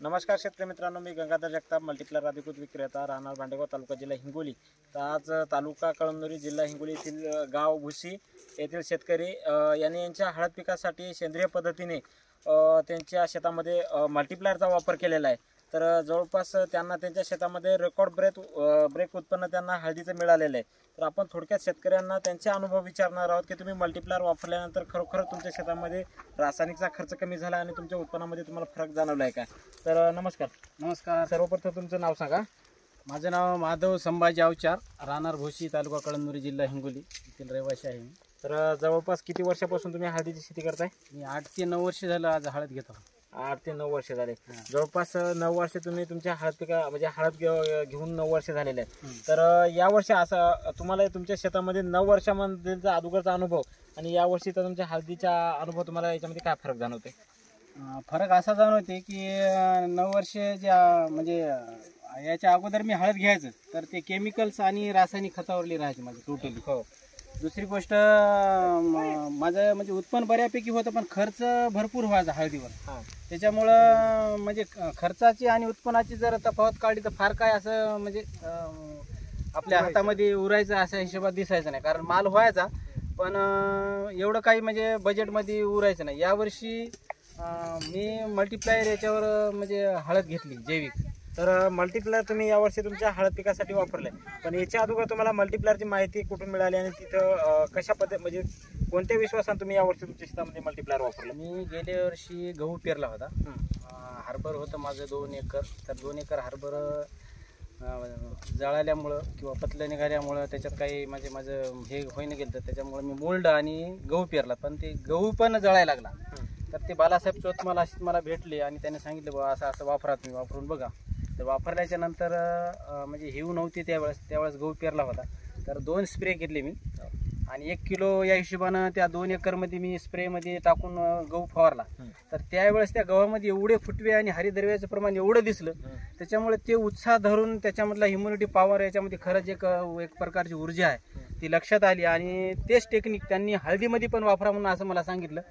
नमस्कार शेतकरी मित्रांनो, मी गंगाधर जगताप, मल्टीप्लायर अधिकृत विक्रेता, राहणार भांडेगाव, तालुका जिल्हा हिंगोली। तर आज तालुका कळमनुरी, जिल्हा हिंगोली येथील गाव भुसी येथील शेतकरी यांनी यांच्या हळद पिकासाठी सेंद्रिय पद्धतीने त्यांच्या शेतामध्ये मल्टीप्लायरचा वापर केलेला आहे। तर जवळपास त्यांना त्यांच्या शेतामध्ये रेकॉर्ड ब्रेक उत्पन्न त्यांना हळदीचं मिळालेलं आहे। तर आपण थोडक्यात शेतकऱ्यांना त्यांचे अनुभव विचारणार आहोत की तुम्ही मल्टीप्लायर वापरल्यानंतर खरोखर तुमच्या शेतामध्ये रासायनिकचा खर्च कमी झाला आणि तुमच्या उत्पन्नामध्ये तुम्हाला फरक जाणवला आहे का? तर नमस्कार. नमस्कार. सर्वप्रथम तुमचं नाव सांगा. माझं नाव माधव संभाजी अवचार, राहणार भोशी, तालुका कळमनुरी, जिल्हा हिंगोली येथील रहिवासी आहे. तर जवळपास किती वर्षापासून तुम्ही हळदीची शेती करताय? मी 8 ते 9 वर्ष झालं आज हळद घेतो. 8 ते 9 वर्ष झाले. जवळपास 9 वर्ष तुम्ही तुमच्या हळद पिका म्हणजे हळद घेऊन 9 वर्ष झालेले आहेत. तर या वर्षी असं तुम्हाला तुमच्या शेतामध्ये 9 वर्षामधीलचा अगोदरचा अनुभव आणि या वर्षीचा तुमच्या हळदीचा अनुभव तुम्हाला याच्यामध्ये काय फरक जाणवते? फरक असा जाणवते की 9 वर्ष ज्या म्हणजे याच्या अगोदर मी हळद घ्यायचं तर ते केमिकल्स आणि रासायनिक खतावरली राहायचे माझे टोटली. हो. दुसरी गोष्ट माझं म्हणजे उत्पन्न बऱ्यापैकी होतं, पण खर्च भरपूर व्हायचा हळदीवर. त्याच्यामुळं म्हणजे खर्चाची आणि उत्पन्नाची जर तफावत काढली तर फार काय असं म्हणजे आपल्या हातामध्ये उरायचं अशा हिशोबात दिसायचं नाही, कारण माल व्हायचा पण एवढं काही म्हणजे बजेटमध्ये उरायचं नाही. यावर्षी मी मल्टीप्लायर याच्यावर म्हणजे हळद घेतली जैविक. तर मल्टीप्लायर तुम्ही यावर्षी तुमच्या हळद पिकासाठी वापरले, पण याच्या अगोदर तुम्हाला मल्टीप्लायरची माहिती कुठून मिळाली आणि तिथं कशा पद्धती म्हणजे कोणत्या विश्वासाने तुम्ही यावर्षी तुमच्या शेतामध्ये मल्टीप्लायर वापरलं? मी गेल्या वर्षी गहू पेरला होता. हरभर होतं माझं 2 एकर. तर 2 एकर हरभर जळाल्यामुळं किंवा पतलं निघाल्यामुळं त्याच्यात काही म्हणजे माझं हे होईन गेलं, तर त्याच्यामुळं मी मोल्ड आणि गहू पेरला, पण ते गहू पण जळायला लागला. तर ते बालासाहेब चोत मला भेटले आणि त्याने सांगितलं बाबा असं असं वापरा, तुम्ही वापरून बघा. तर वापरल्याच्या नंतर म्हणजे हिऊ नव्हती त्यावेळेस गहू पेरला होता. तर 2 स्प्रे घेतले मी आणि 1 किलो या हिशोबानं त्या 2 एकरमध्ये मी स्प्रेमध्ये टाकून गहू फवारला. तर त्यावेळेस त्या गव्हामध्ये एवढे फुटवे आणि हरितद्रव्याचं प्रमाण एवढं दिसलं, त्याच्यामुळे ते उत्साह धरून त्याच्यामधला ह्युम्युनिटी पॉवर याच्यामध्ये खरंच एक प्रकारची ऊर्जा आहे ती लक्षात आली. आणि तेच टेक्निक त्यांनी हळदीमध्ये पण वापरा म्हणून असं मला सांगितलं.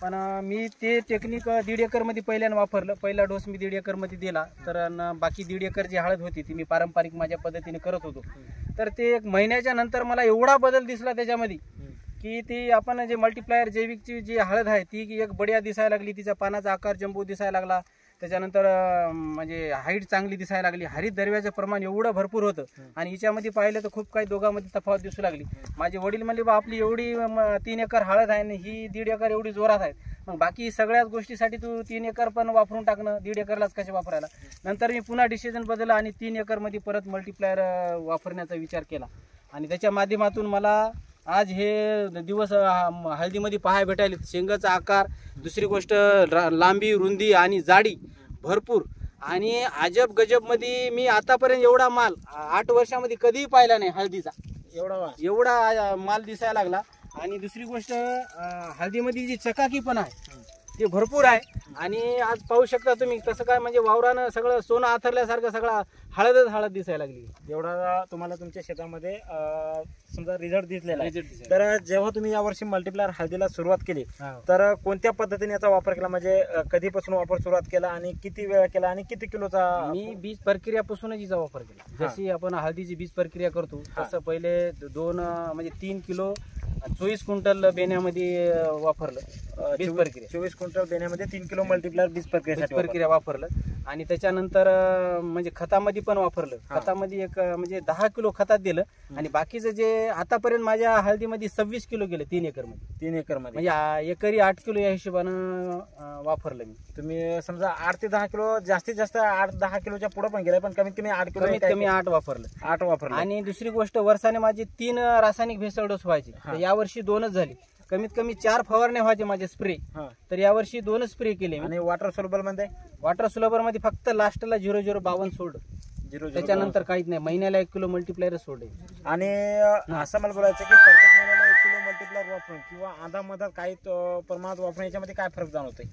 पण मी ते टेक्निक 1.5 एकरमध्ये पहिल्यानं वापरलं. पहिला डोस मी 1.5 एकरमध्ये दिला. तर बाकी 1.5 एकर जी हळद होती ती मी पारंपरिक माझ्या पद्धतीने करत होतो. तर ते 1 महिन्याच्या नंतर मला एवढा बदल दिसला त्याच्यामध्ये की ती आपण जे मल्टीप्लायर जैविकची जी हळद आहे ती एक बढिया दिसायला लागली. तिचा पानाचा आकार जंबू दिसायला लागला. त्याच्यानंतर म्हणजे हाईट चांगली दिसायला लागली. हरितद्रव्याचं प्रमाण एवढं भरपूर होतं आणि हिच्यामध्ये पाहिलं तर खूप काही दोघांमध्ये तफावत दिसू लागली. माझे वडील म्हणले बा आपली एवढी 3 एकर हळद आहे आणि ही 1.5 एकर एवढी जोरात आहे, मग बाकी सगळ्याच गोष्टीसाठी तू 3 एकर पण वापरून टाकणं, 1.5 एकरलाच कसे वापरायला. नंतर मी पुन्हा डिसिजन बदलला आणि 3 एकरमध्ये परत मल्टीप्लायर वापरण्याचा विचार केला आणि त्याच्या माध्यमातून मला आज हे दिवस हळदीमध्ये पाहायला भेटायले. शेंगाचा आकार, दुसरी गोष्ट लांबी, रुंदी आणि जाडी भरपूर आणि अजब गजबमध्ये मी आतापर्यंत एवढा माल 8 वर्षामध्ये कधीही पाहिला नाही हळदीचा. एवढा माल दिसायला लागला. आणि दुसरी गोष्ट हळदीमध्ये जी चकाकी पण आहे ते भरपूर आहे. आणि आज पाहू शकता तुम्ही तसं काय म्हणजे वावरानं सगळं सोनं आथरल्यासारखं सगळं हळद दिसायला लागली. एवढा तुम्हाला तुमच्या शेतामध्ये समजा रिझल्ट दिसलेला आहे. तर जेव्हा तुम्ही यावर्षी मल्टीप्लायर हळदीला सुरुवात केली तर कोणत्या पद्धतीने याचा वापर केला, म्हणजे कधीपासून वापर सुरुवात केला आणि किती वेळ केला आणि किती किलोचा? मी बीज प्रक्रियापासूनच हिचा वापर केला. जशी आपण हळदीची बीज प्रक्रिया करतो तसं पहिले 2 म्हणजे 3 किलो 24 क्विंटल बेण्यामध्ये वापरलं. बीज प्रक्रिया 24 क्विंटल बेण्यामध्ये 3 किलो मल्टीप्लायर बीज प्रक्रिया वापरलं. आणि त्याच्यानंतर म्हणजे खतामध्ये पण वापरलं. खतामध्ये म्हणजे 10 किलो खतात दिलं आणि बाकीचं जे आतापर्यंत माझ्या हळदीमध्ये 26 किलो गेलं 3 एकरमध्ये म्हणजे एकरी 8 किलो या हिशोबानं वापरलं मी. तुम्ही समजा 8 ते 10 किलो, जास्तीत जास्त 8-10 किलोच्या पुढे पण गेलं, पण कमीत कमी 8 किलो 8 वापरलं. आणि दुसरी गोष्ट वर्षाने माझी 3 रासायनिक भेसळ डोस व्हायचे. यावर्षी 2च झाली. कमीत कमी 4 फवारण्या व्हायचे माझे स्प्रे. तर यावर्षी 2च स्प्रे केले. आणि वॉटर सोल्युबल मध्ये फक्त लास्टला 0052 सोडलं. त्याच्यानंतर काहीच नाही. महिन्याला 1 किलो मल्टीप्लायर सोडले. आणि असं मला बोलायचं की प्रत्येक महिन्याला 1 किलो मल्टीप्लायर वापरून किंवा आधामधात काही प्रमाणात वापरून याच्यामध्ये काय फरक जाणवतोय?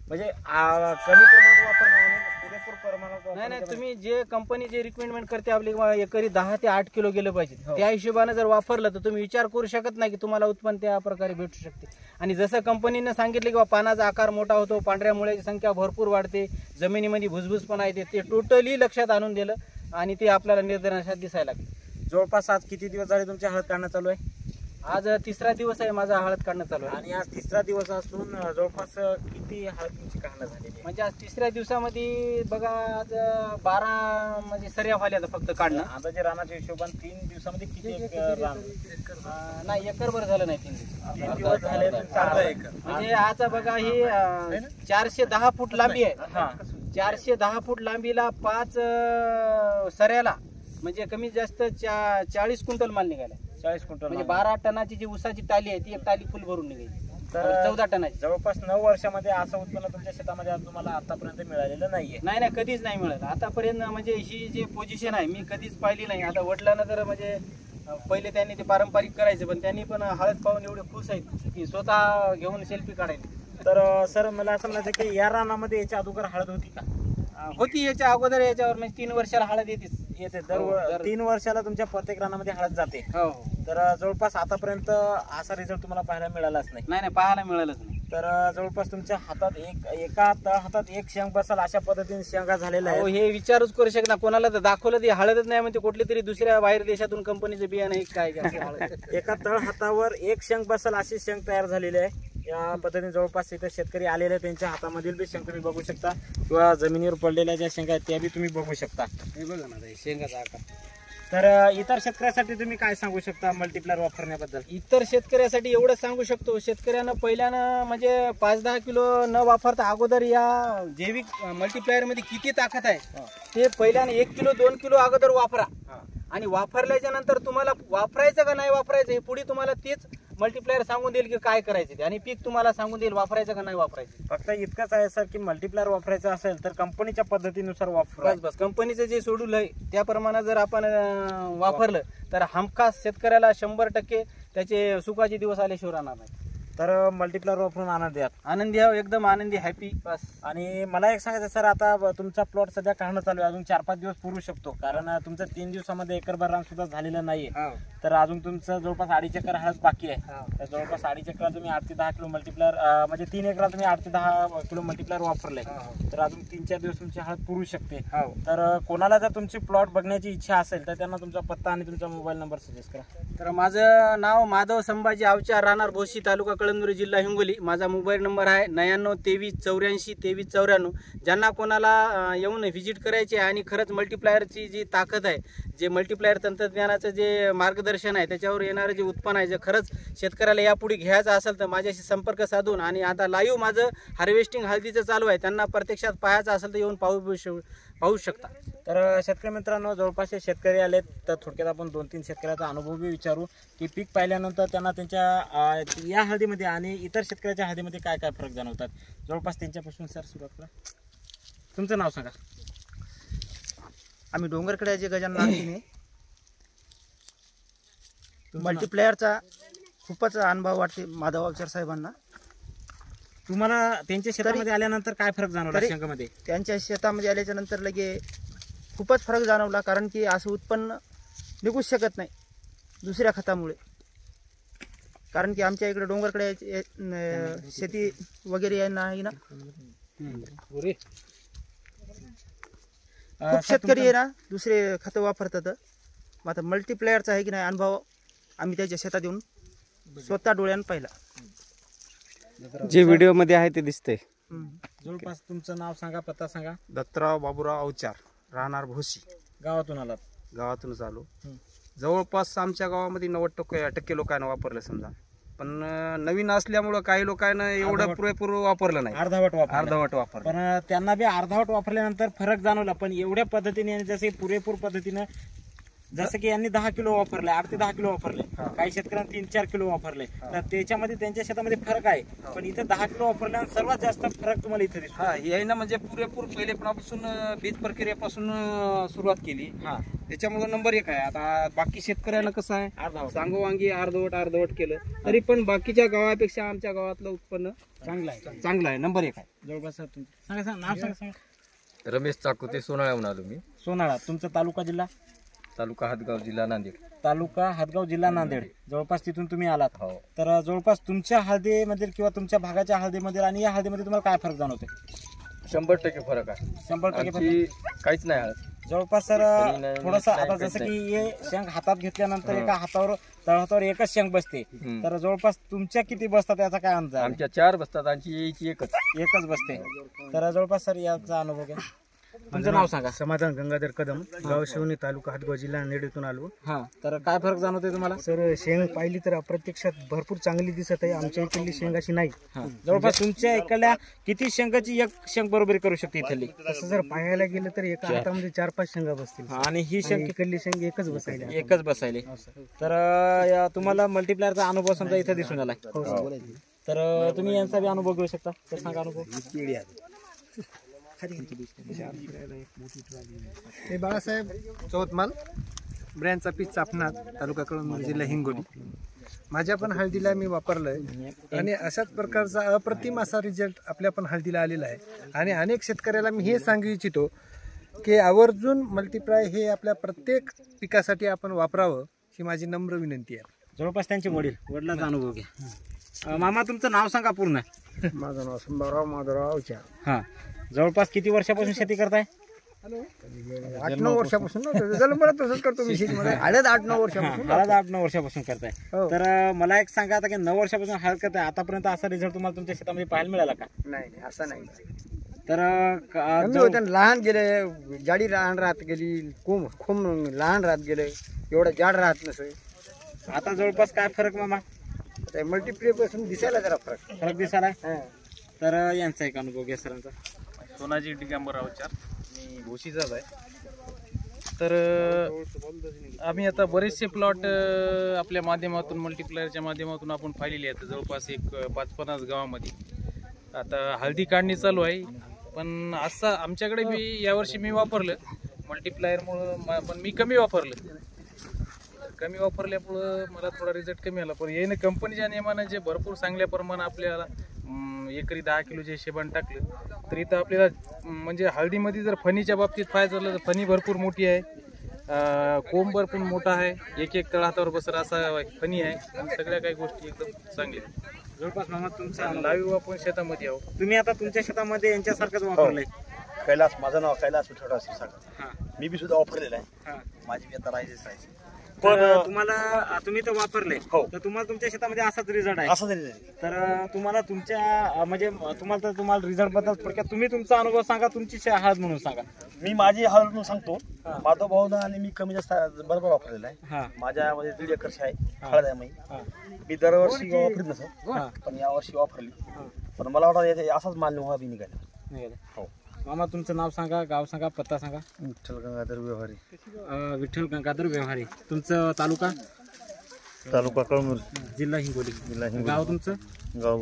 म्हणजे कमी प्रमाणात वापरणं आणि पुरेपूर प्रमाणात नाही. तुम्ही जे कंपनी जे रिकमेंडमेंट करते आपली एकरी 10 ते 8 किलो गेलं पाहिजे, त्या हिशोबाने जर वापरलं तर तुम्ही विचार करू शकत नाही की तुम्हाला उत्पन्न त्या प्रकारे भेटू शकते. आणि जसं कंपनीनं सांगितलं की पानाचा आकार मोठा होतो, पांढऱ्या मुळ्याची संख्या भरपूर वाढते, जमिनीमध्ये भुसभुसपणा येते, ते टोटली लक्षात आणून दिलं आणि ते आपल्याला निदर्शनास दिसायला लागले. जवळपास आज किती दिवस झाले तुमची हळद काढणं चालू आहे? आज 3रा दिवस आहे माझा हळद काढणं चालू आहे. आणि आज 3रा दिवस असून जवळपास किती हळद तुमची काढणं झालेली आहे? म्हणजे आज 3ऱ्या दिवसामध्ये बघा आज 12 म्हणजे सऱ्या व्हायला फक्त काढणं. आता जे रानाच्या हिशोबाने 3 दिवसामध्ये किती रान? नाही, एकरभर झालं नाही 3 दिवस. 3 दिवस झाले म्हणजे आज बघा ही 410 फूट लांबी आहे. 410 फूट लांबीला 5 सऱ्याला म्हणजे कमी जास्त 40 क्विंटल माल निघाला. 40 क्विंटल म्हणजे 12 टनाची जी ऊसाची टाली आहे ती एक टाली फुल भरून निघाली. तर 14 टनाची. जवळपास 9 वर्षामध्ये असं उत्पन्न तुमच्या शेतामध्ये आज तुम्हाला आतापर्यंत मिळालेलं नाहीये? नाही, कधीच नाही मिळालं आतापर्यंत. म्हणजे ही जी पोझिशन आहे मी कधीच पाहिली नाही. आता वडिलांना तर म्हणजे पहिले त्यांनी ते पारंपरिक करायचं, पण त्यांनी पण हळद पाहून एवढे खुश आहेत की स्वतः घेऊन सेल्फी काढायची. तर सर मला असं म्हणायचं की या रानामध्ये याच्या अगोदर हळद होती का? होती याच्या अगोदर, याच्यावर म्हणजे 3 वर्षाला हळद येते. दर 3 वर्षाला तुमच्या प्रत्येक रानामध्ये हळद जाते. हो. तर जवळपास आतापर्यंत असा रिझल्ट तुम्हाला पाहायला मिळालाच नाही? नाही, पाहायला मिळालंच नाही. तर जवळपास तुमच्या हातात एका हातात एक शेंग बसाल अशा पद्धतीने शेंगा झालेल्या आहेत. हे विचारूच करू शकत ना कोणाला. तर दाखवलं ते हळदच नाही म्हणजे कुठली तरी दुसऱ्या बाहेर देशातून कंपनीचं बियाणं काय एका तळ हातावर एक शेंग बसाल अशी शेंग तयार झालेली आहे. या पद्धतीने जवळपास इथे शेतकरी आलेले आहेत, त्यांच्या हातामधील बी शेंग तुम्ही बघू शकता किंवा जमिनीवर पडलेल्या ज्या शेंगा आहेत त्या बी तुम्ही बघू शकता. हे बघा ना शेंगाचा आकार. तर इतर शेतकऱ्यासाठी तुम्ही काय सांगू शकता मल्टीप्लायर वापरण्याबद्दल? इतर शेतकऱ्यासाठी एवढंच सांगू शकतो, शेतकऱ्यांना पहिल्यानं म्हणजे 5-10 किलो न वापरता अगोदर या जैविक मल्टीप्लायर मध्ये किती ताकद आहे ते पहिल्यानं 1 किलो 2 किलो अगोदर वापरा. आणि वापरल्याच्या नंतर तुम्हाला वापरायचं का नाही वापरायचं हे पुढे तुम्हाला तेच मल्टीप्लायर सांगून देईल की काय करायचे ते, आणि पीक तुम्हाला सांगून देईल वापरायचं का नाही वापरायचं. फक्त इतकंच आहे सर की मल्टीप्लायर वापरायचं असेल तर कंपनीच्या पद्धतीनुसार वापरा. बस कंपनीचं जे शेड्यूल आहे त्याप्रमाणे जर आपण वापरलं तर हमखास शेतकऱ्याला 100% त्याचे सुखाचे दिवस आल्याशिवाय राहणार नाही. तर मल्टीप्लायर वापरून आनंदी आहात? आनंदी आहो, एकदम आनंदी, हॅपी बस. आणि मला एक सांगायचं सर, आता तुमचा प्लॉट सध्या काढणं चालू आहे, अजून 4-5 दिवस पुरू शकतो कारण तुमचं 3 दिवसामध्ये एकरभर रान सुद्धा झालेलं नाहीये. तर अजून तुमचं जवळपास 2.5 एकर हळद बाकी आहे. तर जवळपास 2.5 एकर तुम्ही 8 ते 10 किलो मल्टीप्लायर म्हणजे 3 एकरात तुम्ही 8 ते 10 किलो मल्टीप्लायर वापरलंय. तर अजून 3-4 दिवस तुमची हळद पुरू शकते. तर कोणाला जर तुमची प्लॉट बघण्याची इच्छा असेल तर त्यांना तुमचा पत्ता आणि तुमचा मोबाईल नंबर सजेस्ट करा. तर माझं नाव माधव संभाजी आवचार, राहणार भोशी, तालुका कळमनुरी, जिल्हा हिंगोली. माझा मोबाईल नंबर आहे 992384 ज्यांना कोणाला येऊन व्हिजिट करायचे आणि खरंच मल्टीप्लायरची जी ताकद आहे, जे मल्टीप्लायर तंत्रज्ञानाचं जे मार्गदर्शन आहे, त्याच्यावर येणारं जे उत्पन्न आहे, जे खरंच शेतकऱ्याला यापुढे घ्यायचं असेल तर माझ्याशी संपर्क साधून, आणि आता लाईव्ह माझं हार्वेस्टिंग हळदीचं चालू आहे, त्यांना प्रत्यक्षात पाहायचं असेल तर येऊन पाहू शकता. तर शेतकरी मित्रांनो, जवळपास शेतकरी आलेत तर थोडक्यात आपण 2-3 शेतकऱ्याचा अनुभव बी विचारू की पीक पाहिल्यानंतर त्यांना त्यांच्या या हळदीमध्ये आणि इतर शेतकऱ्याच्या हळदीमध्ये काय काय फरक जाणवतात. जवळपास त्यांच्यापासून सर सुरुवात करा. तुमचं नाव सांगा. आम्ही डोंगरकड्याचे गजानन नागटिने. मल्टीप्लायरचा खूपच अनुभव वाटते माधव अवचार साहेबांना. तुम्हाला त्यांच्या शेतामध्ये आल्यानंतर काय फरक जाणवला शेंगामध्ये? त्यांच्या शेतामध्ये आल्याच्या नंतर लगे खूपच फरक जाणवला, कारण की असं उत्पन्न निघूच शकत नाही दुसऱ्या खतामुळे. कारण की आमच्या इकडे डोंगरकडे शेती वगैरे नाही ना, खूप शेतकरी आहे ना दुसरे खतं वापरतात. मग आता मल्टीप्लायरचा आहे की नाही अनुभव आम्ही त्याच्या शेतात येऊन स्वतः डोळ्यानं पाहिला. जे व्हिडिओ मध्ये आहे ते दिसतंय. जवळपास तुमचं नाव सांगा, पत्ता सांगा. दत्तराव बाबूराव अवचार, राहणार भोशी. गावातून आलात? गावातूनच आलो. जवळपास आमच्या गावामध्ये 90% लोकांना वापरलं समजा, पण नवीन असल्यामुळं काही लोकांना एवढं पुरेपूर वापरलं नाही, अर्धवट वापरलं. पण त्यांना बी अर्धवट वापरल्यानंतर फरक जाणवला. पण एवढ्या पद्धतीने जसे पुरेपूर पद्धतीनं, जसं की यांनी 10 किलो वापरले, 8 ते 10 किलो वापरले, काही शेतकऱ्यांनी 3-4 किलो वापरले, तर त्याच्यामध्ये त्यांच्या शेतामध्ये फरक आहे. पण इथे 10 किलो वापरल्यानंतर सर्वात जास्त फरक तुम्हाला इथे दिसतो. हे ना म्हणजे पुरेपूर पहिलेपणापासून बीज प्रक्रियेपासून सुरुवात केली, त्याच्यामुळे नंबर 1 आहे. आता बाकी शेतकऱ्यांना कसं आहे, सांगोवांगी अर्धवट केलं तरी पण बाकीच्या गावापेक्षा आमच्या गावातलं उत्पन्न चांगलं आहे, नंबर 1 आहे. जवळपास सांगा नाव सांगा. रमेश चाकोते, सोनाळ्याहून आलो मी. सोनाळा. तुमचा तालुका जिल्हा? तालुका हातगाव जिल्हा नांदेड. तालुका हातगाव जिल्हा नांदेड, जवळपास तिथून तुम्ही आलात. हो. तर जवळपास तुमच्या हळदीमध्ये किंवा तुमच्या भागाच्या हळदीमध्ये आणि या हळदीमध्ये तुम्हाला काय फरक जाणवते? 100% फरक आहे. 100% फरक. आणखी काहीच नाही हळद. जवळपास सर नाही, नाही, थोडंसं नाही, आता काहीच जसं की हे शेंग हातात घेतल्यानंतर एका तळहातावर एकच शेंग बसते. तर जवळपास तुमच्या किती बसतात याचा काय अंदाज? आमच्या 4 बसतात, आमची यायची एकच बसते. तर जवळपास सर याचा अनुभव घ्या. तुमचं नाव सांगा. समाधान गंगाधर कदम, गाव शिवणी, तालुका हातगाव, जिल्हा नांदेडतून आलो. हा, तर काय फरक जाणवते तुम्हाला? सर शेंग पाहिली तर प्रत्यक्षात भरपूर चांगली दिसत आहे. आमच्या इकडली शेंग अशी नाही. जवळपास तुमच्या इकडल्या किती शेंगाची एक शेंग बरोबरी करू शकते इथली? तसं जर पाहायला गेलं तर एका हातामध्ये 4-5 शेंगा बसतील. आणि ही शेंग इकडली शेंग एकच बसायला. एकच बसायले. तर तुम्हाला मल्टीप्लायरचा अनुभव समजा इथं दिसून आलाय. तर तुम्ही यांचा बी अनुभव घेऊ शकता. तर सांगा अनुभव. हे बाळासाहेब चौतमाल, ब्रँडचा पीस चापणार, तालुका कळमनुरी, जिल्हा हिंगोली. माझ्या पण हळदीला मी वापरलंय आणि अशाच प्रकारचा अप्रतिम असा रिझल्ट आपल्या पण हळदीला आलेला आहे. आणि अनेक शेतकऱ्याला मी हे सांगू इच्छितो की आवर्जून मल्टीप्लाय हे आपल्या प्रत्येक पिकासाठी आपण वापरावं, ही माझी नम्र विनंती आहे. जवळपास त्यांचे वडिलांचा अनुभव घ्या. मामा तुमचं नाव सांगा पूर्ण. माझं नाव संभाराव माधवरावच्या. हा, जवळपास किती वर्षापासून शेती करताय? 8-9 वर्षापासून मला तसंच करतो मी शेतीमध्ये. हळद 8-9 वर्षापासून. हळद 8-9 वर्षापासून करताय. तर मला एक सांगा, आता की 9 वर्षापासून हळद करताय, आतापर्यंत असा रिझल्ट तुम्हाला तुमच्या शेतामध्ये पाहायला मिळाला का? नाही, असं नाही. तर लहान गेले, जाडी लहान राहत गेली, खूप लहान राहत गेलं, एवढं जाड राहत नसे. आता जवळपास काय फरक मामा? मल्टीप्ले पासून दिसायला जरा फरक दिसायला. तर यांचा एक अनुभव घ्या सरांचा. सोनाजी दिगंबर अवचार, मी भोशीचाच आहे. तर आम्ही आता बरेचसे प्लॉट आपल्या माध्यमातून, मल्टीप्लायरच्या माध्यमातून आपण पाहिलेले आहेत. जवळपास एक 5-50 गावामध्ये आता हळदी काढणी चालू आहे. पण असं आमच्याकडे बी यावर्षी मी वापरलं मल्टीप्लायरमुळं, पण मी कमी वापरल्यामुळं मला थोडा रिझल्ट कमी आला. पण याने कंपनीच्या नियमाने जे भरपूर चांगल्या प्रमाणात आपल्याला एकरी 10 किलोचे हिशेबाने टाकलं तर इथं आपल्याला म्हणजे हळदीमध्ये जर फणीच्या बाबतीत पाहायचं झालं तर फणी भरपूर मोठी आहे, कोंबर पण मोठा आहे, एक तळहातावर बसर असा फणी आहे आणि सगळ्या काही गोष्टी एकदम चांगल्या. जवळपास मामा तुमचा लाईव्ह आपण शेतामध्ये आहोत. तुम्ही आता तुमच्या शेतामध्ये यांच्यासारखंच वापरलंय? कैलास, माझं नाव कैलास विठोबा क्षीरसागर. मी बी सुद्धा वापरलेलं आहे. माझी बी आता राहायचे. पण तुम्ही तर वापरले, तर तुम्हाला तुमच्या शेतामध्ये असाच रिझल्ट आहे? असं झालेलं आहे. तर तुम्हाला तुमच्या म्हणजे तुम्हाला रिझल्ट बद्दल थोडक्यात तुम्ही तुमचा अनुभव सांगा, तुमची हळद म्हणून सांगा. मी माझी हळद म्हणून सांगतो. माधव भाऊनं आणि मी कमी जास्त बरोबर वापरलेला आहे. माझ्यामध्ये 1.5 एकर आहे हळद आहे. मी दरवर्षी वापरत नसं, पण यावर्षी वापरली. पण मला वाटतं असाच माल बी निघाला. हो मामा, तुमचं नाव सांगा, गाव सांगा, पत्ता सांगा. विठ्ठल गंगाधर व्यवहारी. विठ्ठल गंगाधर व्यवहारी. तुमचं तालुका? तालुका कळमनुरी, जिल्हा हिंगोली. गाव तुमचं? गाव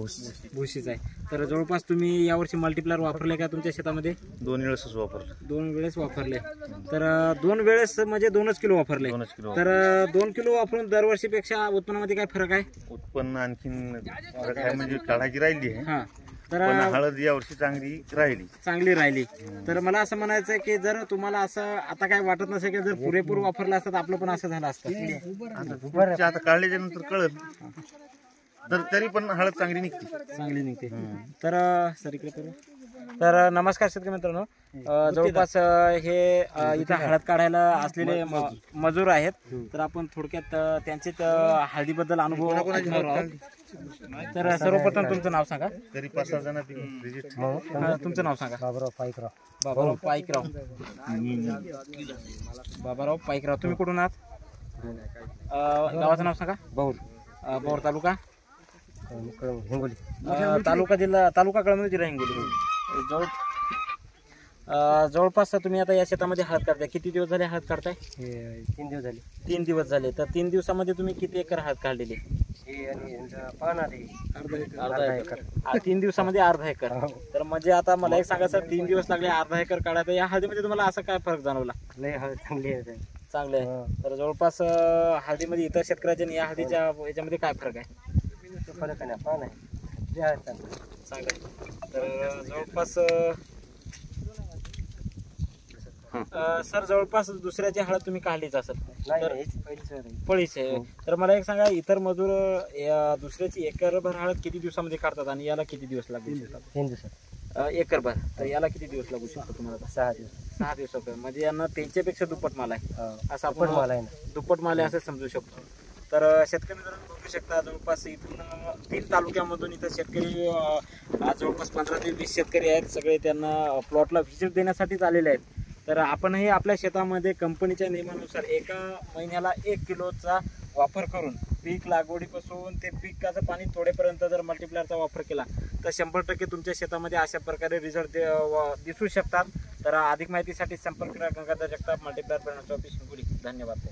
भुशीच आहे. तर जवळपास तुम्ही यावर्षी मल्टीप्लायर वापरले का तुमच्या शेतामध्ये? 2 वेळेसच वापरलं. 2 वेळेस वापरले. तर 2 वेळेस म्हणजे 2च किलो वापरले. 2 किलो. तर 2 किलो वापरून दरवर्षीपेक्षा उत्पन्नामध्ये काय फरक आहे? उत्पन्न आणखीन फरक आहे, म्हणजे काढायची राहिली आहे. हा, तर पण हळद यावर्षी चांगली राहिली. तर मला असं म्हणायचं आहे की जर तुम्हाला असं आता काय वाटत नसेल की जर पुरेपूर वापरलं असतं तर आपलं पण असं झालं असतं? आता काढल्याच्या नंतर कळत, तर तरी पण हळद चांगली निघते. तर सर इकडे करू. तर नमस्कार शेतकरी मित्रांनो, जवळपास हे इथं हळद काढायला असलेले मजूर आहेत. तर आपण थोडक्यात त्यांचे हळदीबद्दल अनुभव ऐकणार आहोत. तर सर्वप्रथम तुमचं नाव सांगा. तरी 5-6 जण तुमचं नाव सांगा. बाबराव पाईकराव. बाबाराव पाईकराव. बाबाराव पाईकराव. तुम्ही कुठून आहात? गावाचं नाव सांगा. बौर. तालुका? हिंगोली. तालुका कळमनुरी, जिल्हा हिंगोली. जवळपास तुम्ही आता या शेतामध्ये हळद काढताय. किती दिवस झाले हळद काढताय? 3 दिवस झाले. 3 दिवस झाले. तर 3 दिवसामध्ये तुम्ही किती एकर हळद काढलेली? अर्धा एकर. 3 दिवसामध्ये अर्धा एकर. तर म्हणजे आता मला एक सांगा सर, 3 दिवस लागले अर्धा एकर काढायचं. या हळदीमध्ये तुम्हाला असा काय फरक जाणवला? लय हळद चांगली आहे. चांगलं आहे. तर जवळपास हळदीमध्ये इतर शेतकऱ्याच्या आणि या हळदीच्या याच्यामध्ये काय फरक आहे? फरक नाही, पान आहे चांगलं आहे. तर जवळपास सर जवळपास दुसऱ्याची हळद तुम्ही काढलीच असेल तर पळीच आहे. तर मला एक सांगा, इतर मजूर दुसऱ्याची एकरभर हळद किती दिवसामध्ये काढतात आणि याला किती दिवस लागू शकतात? एकरभर. तर याला किती दिवस लागू शकतो तुम्हाला? 6 दिवस. म्हणजे यांना त्यांच्यापेक्षा दुप्पट माल आहे असं आपण दुप्पट माल आहे असं समजू शकतो. तर शेतकरी जर बघू शकता, जवळपास इथून 3 तालुक्यामधून इथं शेतकरी आज जवळपास 15 ते 20 शेतकरी आहेत. सगळे त्यांना प्लॉटला व्हिजिट देण्यासाठीच आलेले आहेत. तर आपणही आपल्या शेतामध्ये कंपनीच्या नियमानुसार एका महिन्याला 1 किलोचा वापर करून पीक लागवडीपासून ते पिकाचं पाणी तोडेपर्यंत जर मल्टीप्लायरचा वापर केला तर 100% तुमच्या शेतामध्ये अशा प्रकारे रिझल्ट दिसू शकतात. तर अधिक माहितीसाठी संपर्क करा Gangadhar Jagtap, multiplier production office Hingoli. धन्यवाद.